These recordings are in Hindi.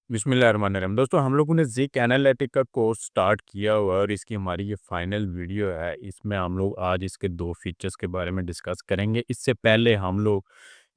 बिस्मिल्लाहिर्रहमानिर्रहीम। दोस्तों हम लोगों ने ज़िक एनालिटिक का कोर्स स्टार्ट किया हुआ है और इसकी हमारी ये फाइनल वीडियो है। इसमें हम लोग आज इसके 2 फीचर्स के बारे में डिस्कस करेंगे। इससे पहले हम लोग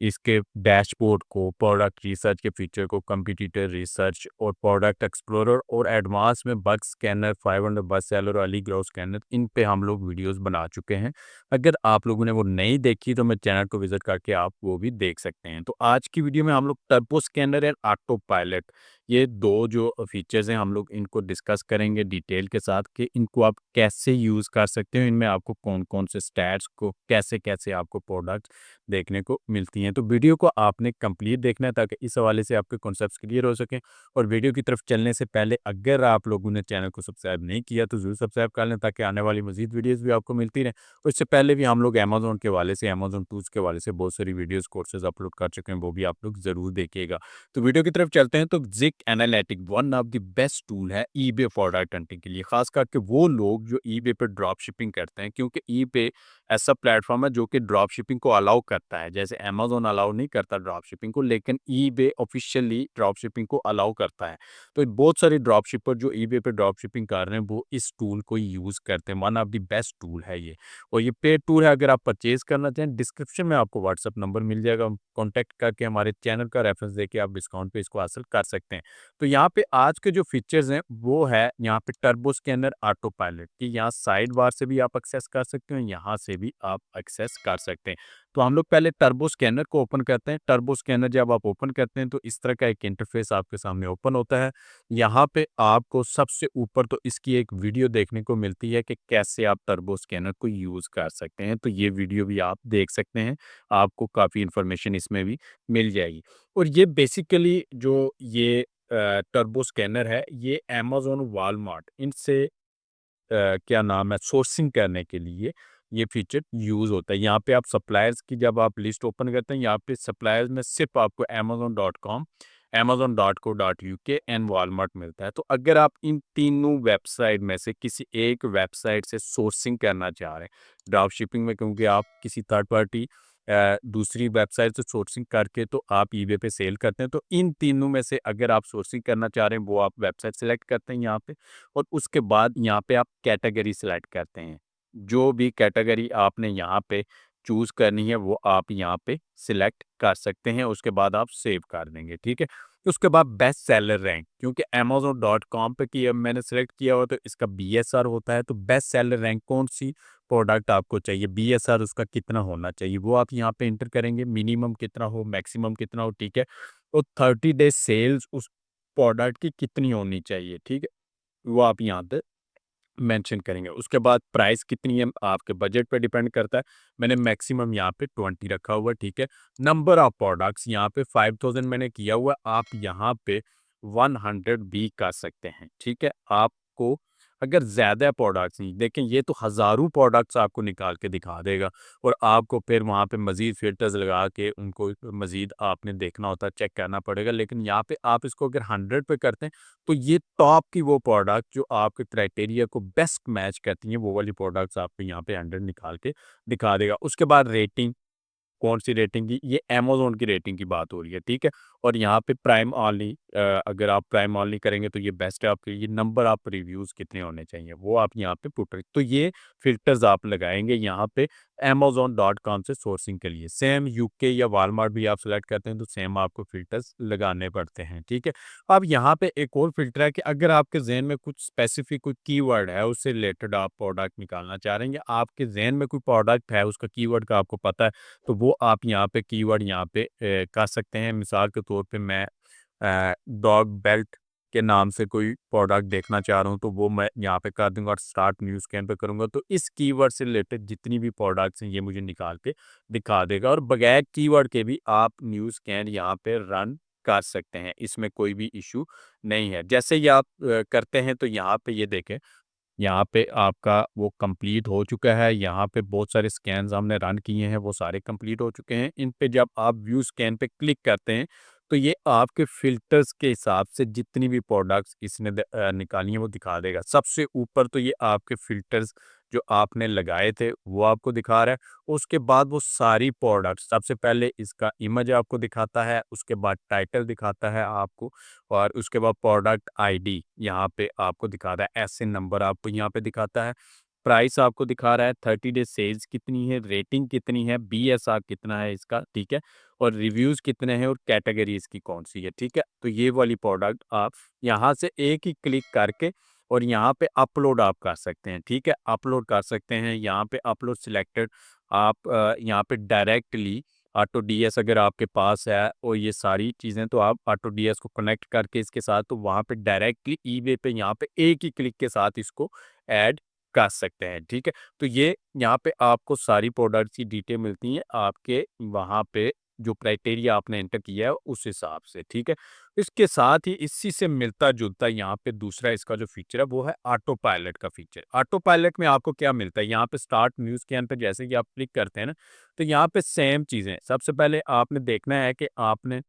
इसके डैशबोर्ड को, प्रोडक्ट रिसर्च के फीचर को, कॉम्पिटिटर रिसर्च और प्रोडक्ट एक्सप्लोरर और एडवांस में बग स्कैनर, 500 बस सेलर और अली ग्रो स्कैनर, इन पे हम लोग वीडियोस बना चुके हैं। अगर आप लोगों ने वो नहीं देखी तो मैं चैनल को विजिट करके आप वो भी देख सकते हैं। तो आज की वीडियो में हम लोग turbo scanner and auto pilot, ये 2 जो फीचर्स हैं हम लोग इनको डिस्कस करेंगे डिटेल के साथ कि इनको आप कैसे यूज़ कर सकते हो, इनमें आपको कौन-कौन से स्टैट्स को कैसे-कैसे आपको प्रोडक्ट देखने को मिलती हैं। तो वीडियो को आपने कंप्लीट देखना है ताकि इस हवाले से आपके कॉन्सेप्ट्स क्लियर हो सकें। और वीडियो की तरफ चलने से पहले अगर आप लोगों ने चैनल को सब्सक्राइब नहीं किया तो ज़रूर सब्सक्राइब कर लें ताकि आने वाली मज़ीद वीडियोज़ भी आपको मिलती रहें। और इससे पहले भी हम लोग अमेज़न के हवाले से, अमेज़न टूल्स के हवाले से बहुत सारी वीडियोज़, कोर्सेज़ अपलोड कर चुके हैं, वो भी आप लोग ज़रूर देखिएगा। तो वीडियो की तरफ चलते हैं। तो Zik analytic one of the best tool है ईबे प्रोडक्ट हंटिंग के लिए, खास करके वो लोग जो ईबे पे ड्रॉप शिपिंग करते हैं, क्योंकि ईबे ऐसा प्लेटफॉर्म है जो कि ड्रॉप शिपिंग को अलाउ करता है। जैसे अमेज़न अलाउ नहीं करता ड्रॉप शिपिंग को, लेकिन ईबे ऑफिशियली ड्रॉप शिपिंग को अलाउ करता है। तो बहुत सारे ड्रॉप शिपर जो ईबे पे ड्रॉप शिपिंग कर रहे हैं वो इस टूल को यूज़ करते हैं। One of the best tool है ये। और ये पेड टूल है। अगर आप परचेज़ करना चाहें, डिस्क्रिप्शन में आपको व्हाट्सएप नंबर मिल जाएगा, कॉन्टैक्ट करके हमारे चैनल का रेफरेंस देके आप डिस्काउंट पे इसको हासिल कर सकते हैं। तो यहाँ पे आज के जो फीचर्स हैं वो है यहाँ पे टर्बो स्कैनर ऑटो पायलट की, यहाँ साइड बार से भी आप एक्सेस कर सकते हो, यहाँ से भी आप एक्सेस कर सकते हैं। तो हम लोग पहले टर्बो स्कैनर को ओपन करते हैं। टर्बो स्कैनर जब आप ओपन करते हैं तो इस तरह का एक इंटरफेस आपके सामने ओपन होता है। यहाँ पे आपको सबसे ऊपर तो इसकी एक वीडियो देखने को मिलती है कि कैसे आप टर्बो स्कैनर को यूज़ कर सकते हैं। तो ये वीडियो भी आप देख सकते हैं, आपको काफ़ी इन्फॉर्मेशन इसमें भी मिल जाएगी। और ये बेसिकली जो ये टर्बो स्कैनर है, ये अमेज़न, वॉलमार्ट इनसे क्या नाम है, सोर्सिंग करने के लिए ये फीचर यूज़ होता है। यहाँ पे आप सप्लायर्स की जब आप लिस्ट ओपन करते हैं, यहाँ पे सप्लायर्स में सिर्फ आपको amazon.com, amazon.co.uk एंड वॉलमार्ट मिलता है। तो अगर आप इन तीनों वेबसाइट में से किसी एक वेबसाइट से सोर्सिंग करना चाह रहे हैं ड्रॉप शिपिंग में, क्योंकि आप किसी थर्ड पार्टी दूसरी वेबसाइट से सोर्सिंग करके तो आप ईबे पे सेल करते हैं, तो इन तीनों में से अगर आप सोर्सिंग करना चाह रहे हैं वो आप वेबसाइट सेलेक्ट करते हैं यहाँ पे। और उसके बाद यहाँ पे आप कैटेगरी सिलेक्ट करते हैं। जो भी कैटेगरी आपने यहाँ पे चूज़ करनी है वो आप यहाँ पे सिलेक्ट कर सकते हैं। उसके बाद आप सेव कर देंगे, ठीक है? उसके बाद बेस्ट सेलर रैंक, क्योंकि amazon.com पे कि अब मैंने सेलेक्ट किया हुआ तो इसका बीएसआर होता है। तो बेस्ट सेलर रैंक कौन-सी प्रोडक्ट आपको चाहिए, बीएसआर उसका कितना होना चाहिए, वो आप यहाँ पे एंटर करेंगे। मिनिमम कितना हो, मैक्सिमम कितना हो, ठीक है? और 30 डेज़ सेल्स उस प्रोडक्ट की कितनी होनी चाहिए, ठीक है? वो आप यहाँ पे मेंशन करेंगे। उसके बाद प्राइस कितनी है, आपके बजट पे डिपेंड करता है। मैंने मैक्सिमम यहाँ पे 20 रखा हुआ है, ठीक है। नंबर ऑफ प्रोडक्ट्स यहाँ पे 5000 मैंने किया हुआ है, आप यहाँ पे 100 भी कर सकते हैं, ठीक है। आपको अगर ज़्यादा प्रोडक्ट्स नहीं, देखें ये तो हज़ारों प्रोडक्ट्स आपको निकाल के दिखा देगा और आपको फिर वहाँ पे मज़ीद फ़िल्टर्स लगा के उनको मज़ीद आपने देखना होता है, चेक करना पड़ेगा। लेकिन यहाँ पे आप इसको अगर 100 पे करते हैं तो ये टॉप की वो प्रोडक्ट जो आपके क्राइटेरिया को बेस्ट मैच करती हैं, वो वाली प्रोडक्ट्स आपको यहाँ पे 100 निकाल के दिखा देगा। उसके बाद रेटिंग, कौन-सी रेटिंग की, ये अमेज़न की रेटिंग की बात हो रही है, ठीक है? और यहाँ पे प्राइम ओनली, अगर आप प्राइम ओनली करेंगे तो ये बेस्ट है आपके लिए। नंबर ऑफ रिव्यूज़ कितने होने चाहिए, वो आप यहाँ पे पुट तो ये फ़िल्टर्स आप लगाएँगे यहाँ पे amazon.com से सोर्सिंग के लिए। सेम यूके या वॉलमार्ट भी आप सेलेक्ट करते हैं तो सेम आपको फ़िल्टर्स लगाने पड़ते हैं, ठीक है? अब यहाँ पे एक और फ़िल्टर है कि अगर आपके ज़हन में कुछ स्पेसिफ़िक कोई कीवर्ड है, उससे रिलेटेड आप प्रोडक्ट निकालना चाह रहे हैं, या आपके ज़हन में कोई प्रोडक्ट है, उसका कीवर्ड का आपको पता है, तो वो आप यहाँ पे कीवर्ड यहाँ पे कर सकते हैं। मिसाल के तौर पे मैं डॉग बेल्ट के नाम से कोई प्रोडक्ट देखना चाह रहा हूँ, तो वो मैं यहाँ पे कर दूँगा और स्टार्ट न्यू स्कैन पे करूँगा, तो इस कीवर्ड से रिलेटेड जितनी भी प्रोडक्ट्स हैं, ये मुझे निकाल के दिखा देगा। और बगैर कीवर्ड के भी आप न्यू स्कैन यहाँ पे रन कर सकते हैं, इसमें कोई भी इश्यू नहीं है। जैसे ही आप करते हैं तो यहाँ पे ये देखें, यहाँ पे आपका वो कंप्लीट हो चुका है। यहाँ पे बहुत सारे स्कैन्स हमने रन किए हैं, वो सारे कंप्लीट हो चुके हैं। इन पे जब आप व्यू स्कैन पे क्लिक करते हैं तो ये आपके फ़िल्टर्स के हिसाब से जितनी भी प्रोडक्ट्स इसने निकाली हैं वो दिखा देगा। सबसे ऊपर तो ये आपके फ़िल्टर्स जो आपने लगाए थे वो आपको दिखा रहा है। उसके बाद वो सारी प्रोडक्ट सबसे पहले इसका इमेज आपको दिखाता है, उसके बाद टाइटल दिखाता है आपको और उसके बाद प्रोडक्ट आईडी यहाँ पे आपको दिखाता है, एसएन नंबर आपको यहाँ पे दिखाता है, प्राइस आपको दिखा रहा है, 30 डे सेल्स कितनी है, रेटिंग कितनी है, बीएसआर कितना है इसका, ठीक है? और रिव्यूज़ कितने हैं और कैटेगरी इसकी कौन-सी है, ठीक है? तो ये वाली प्रोडक्ट आप यहाँ से एक ही क्लिक करके और यहाँ पे अपलोड आप कर सकते हैं, ठीक है? अपलोड कर सकते हैं, यहाँ पे अपलोड सिलेक्टेड आप यहाँ पे डायरेक्टली ऑटो डीएस अगर आपके पास है और ये सारी चीज़ें तो आप ऑटो डीएस को कनेक्ट करके इसके साथ तो वहाँ पे डायरेक्टली ईबे पे यहाँ पे एक ही क्लिक के साथ इसको ऐड कर सकते हैं, ठीक है? तो ये यहाँ पे आपको सारी प्रोडक्ट्स की डिटेल मिलती हैं आपके वहाँ पे जो क्राइटेरिया आपने एंटर किया है उस हिसाब से, ठीक है? इसके साथ ही इसी से मिलता-जुलता यहाँ पे दूसरा इसका जो फीचर है वो है ऑटो पायलट का फीचर। ऑटो पायलट में आपको क्या मिलता है? यहाँ पे स्टार्ट न्यू स्कैन पे जैसे कि आप क्लिक करते हैं ना, तो यहाँ पे सेम चीज़ें सबसे पहले आपने देखना है कि आपने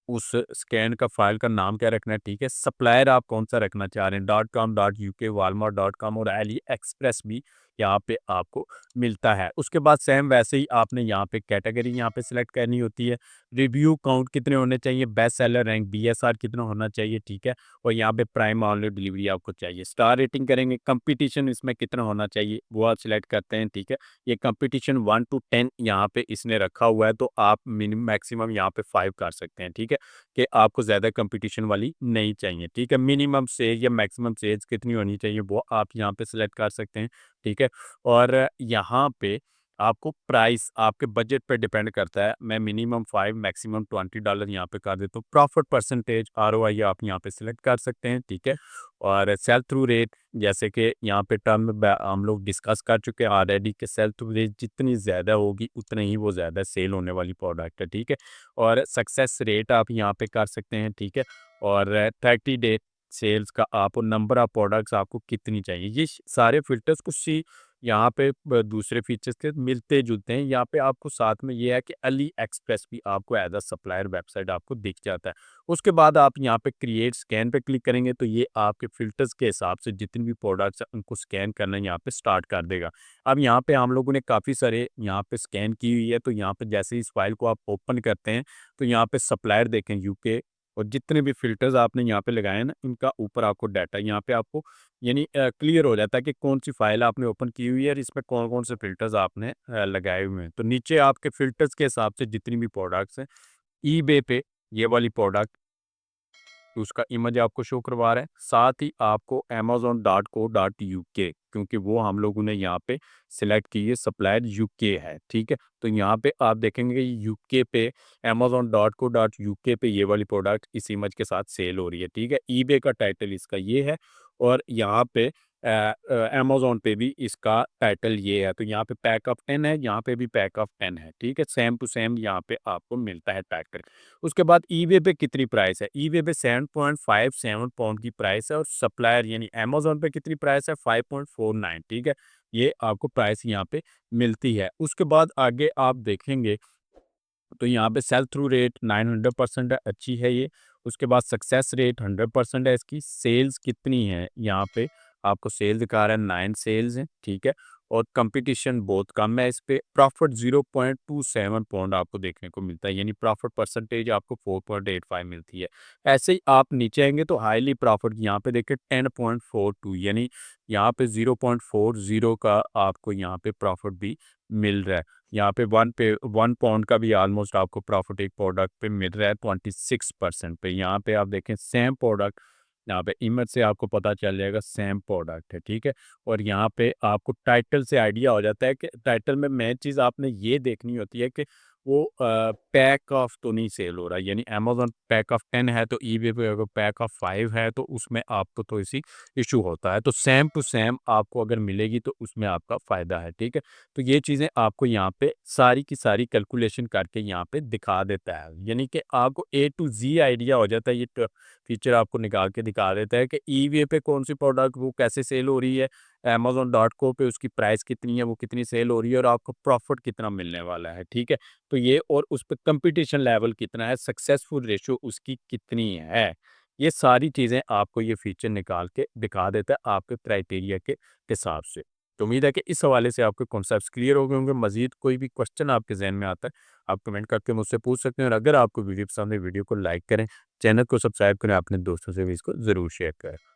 उस स्कैन का फ़ाइल का नाम क्या रखना है, ठीक है? सप्लायर आप कौन-सा रखना चाह रहे हैं, dot com, dot UK, Walmart dot com और एली एक्सप्रेस भी यहाँ पे आपको मिलता है। उसके बाद सेम वैसे ही आपने यहाँ पे कैटेगरी यहाँ पे सिलेक्ट करनी होती है। रिव्यू काउंट कितने होने चाहिए, बेस्ट सेलर रैंक, बीएसआर कितना होना चाहिए, ठीक है? और यहाँ पे प्राइम ऑनलाइन डिलीवरी आपको चाहिए। स्टार रेटिंग करेंगे, कंपटीशन इसमें कितना होना चाहिए, वो आप सिलेक्ट करते हैं, ठीक है? ये कंपटीशन 1 टू 10 यहाँ पे इसने रखा हुआ है, तो आप मैक्सिमम यहाँ पे 5 कर सकते हैं, ठीक है? कि आपको ज़्यादा कंपटीशन वाली नहीं चाहिए, ठीक है? मिनिमम सेज या मैक्सिमम सेज कितनी होनी चाहिए वो आप यहाँ पे सिलेक्ट कर सकते हैं, ठीक है? और यहाँ पे आपको प्राइस आपके बजट पे डिपेंड करता है। मैं मिनिमम 5 मैक्सिमम $20 यहाँ पे कर देता हूँ। प्रॉफिट परसेंटेज आरओआई आप यहाँ पे सिलेक्ट कर सकते हैं, ठीक है? और सेल थ्रू रेट जैसे कि यहाँ पे टर्म हम लोग डिस्कस कर चुके हैं ऑलरेडी कि सेल थ्रू रेट जितनी ज़्यादा होगी उतनी ही वो ज़्यादा सेल होने वाली प्रोडक्ट है, ठीक है? और सक्सेस रेट आप यहाँ पे कर सकते हैं, ठीक है? और 30 डे सेल्स का आप नंबर ऑफ प्रोडक्ट्स आपको कितनी चाहिए, ये सारे फ़िल्टर्स कुछ ही यहाँ पे दूसरे फीचर्स के मिलते-जुलते हैं। यहाँ पे आपको साथ में ये है कि अली एक्सप्रेस भी आपको एज़ अ सप्लायर वेबसाइट आपको दिख जाता है। उसके बाद आप यहाँ पे क्रिएट स्कैन पे क्लिक करेंगे तो ये आपके फ़िल्टर्स के हिसाब से जितनी भी प्रोडक्ट्स हैं उनको स्कैन करना यहाँ पे स्टार्ट कर देगा। अब यहाँ पे हम लोगों ने काफ़ी सारे यहाँ पे स्कैन की हुई है, तो यहाँ पे जैसे ही इस फाइल को आप ओपन करते हैं, तो यहाँ पे सप्लायर देखें यूके और जितने भी फ़िल्टर्स आपने यहाँ पे लगाए हैं ना, इनका ऊपर आपको डाटा यहाँ पे आपको यानी क्लियर हो जाता है कि कौन-सी फ़ाइल आपने ओपन की हुई है और इसमें कौन-कौन से फ़िल्टर्स आपने लगाए हुए हैं। तो नीचे आपके फ़िल्टर्स के हिसाब से जितनी भी प्रोडक्ट्स हैं, ईबे पे ये वाली प्रोडक्ट तो उसका इमेज आपको शो करवा रहा है। साथ ही आपको amazon.co.uk क्योंकि वो हम लोगों ने यहाँ पे सिलेक्ट की है सप्लायर यूके है, ठीक है? तो यहाँ पे आप देखेंगे यूके पे amazon.co.uk पे ये वाली प्रोडक्ट इस इमेज के साथ सेल हो रही है, ठीक है? ईबे का टाइटल इसका ये है और यहाँ पे अमेज़न पे भी इसका टाइटल ये है। तो यहाँ पे पैक ऑफ 10 है, यहाँ पे भी पैक ऑफ 10 है, ठीक है? सेम टू सेम यहाँ पे आपको मिलता है टाइटल। उसके बाद ईबे पे कितनी प्राइस है? ईबे पे 7.57 पाउंड की प्राइस है और सप्लायर यानी अमेज़न पे कितनी प्राइस है? 5.49 ठीक है? ये आपको प्राइस यहाँ पे मिलती है। उसके बाद आगे आप देखेंगे तो यहाँ पे सेल थ्रू रेट 900% है, अच्छी है ये। उसके बाद सक्सेस रेट 100% है इसकी। सेल्स कितनी है? यहाँ पे आपको सेल दिखा रहा है 9 सेल्स हैं, ठीक है? और कंपटीशन बहुत कम है इस पे। प्रॉफिट 0.27 पाउंड आपको देखने को मिलता है, यानी प्रॉफिट परसेंटेज आपको 4.85 मिलती है। ऐसे ही आप नीचे आएँगे तो हाईली प्रॉफिट यहाँ पे देखिए 10.42 यानी यहाँ पे 0.40 का आपको यहाँ पे प्रॉफिट भी मिल रहा है। यहाँ पे 1 पाउंड का भी ऑलमोस्ट आपको प्रॉफिट एक प्रोडक्ट पे मिल रहा है 26% पे। यहाँ पे आप देखें सेम प्रोडक्ट, यहाँ पे इमेज से आपको पता चल जाएगा सेम प्रोडक्ट है, ठीक है? और यहाँ पे आपको टाइटल से आइडिया हो जाता है कि टाइटल में मेन चीज़ आपने ये देखनी होती है कि वो पैक ऑफ तो नहीं सेल हो रहा है, यानी अमेज़न पैक ऑफ 10 है तो ईबे पे अगर पैक ऑफ 5 है तो उसमें आपको तो इसी इश्यू होता है। तो सेम टू सेम आपको अगर मिलेगी तो उसमें आपका फ़ायदा है, ठीक है? तो ये चीज़ें आपको यहाँ पे सारी की सारी कैलकुलेशन करके यहाँ पे दिखा देता है। यानी कि आपको ए टू ज़ी आइडिया हो जाता है, ये फीचर आपको निकाल के दिखा देता है कि ईबे पे कौन-सी प्रोडक्ट वो कैसे सेल हो रही है, अमेज़न.को पे उसकी प्राइस कितनी है, वो कितनी सेल हो रही है और आपको प्रॉफ़िट कितना मिलने वाला है, ठीक है? तो ये और उस पे कॉम्पिटिशन लेवल कितना है, सक्सेसफुल रेशियो उसकी कितनी है। ये सारी चीज़ें आपको ये फीचर निकाल के दिखा देता है आपके क्राइटेरिया के हिसाब से। तो उम्मीद है कि इस हवाले से आपके कॉन्सेप्ट्स क्लियर हो गए होंगे। मज़ीद कोई भी क्वेश्चन आपके ज़हन में आता है, आप कमेंट करके मुझसे पूछ सकते हैं और अगर आपको वीडियो पसंद है, वीडियो को लाइक करें, चैनल को सब्सक्राइब करें, अपने दोस्तों से भी इसको ज़रूर शेयर करें।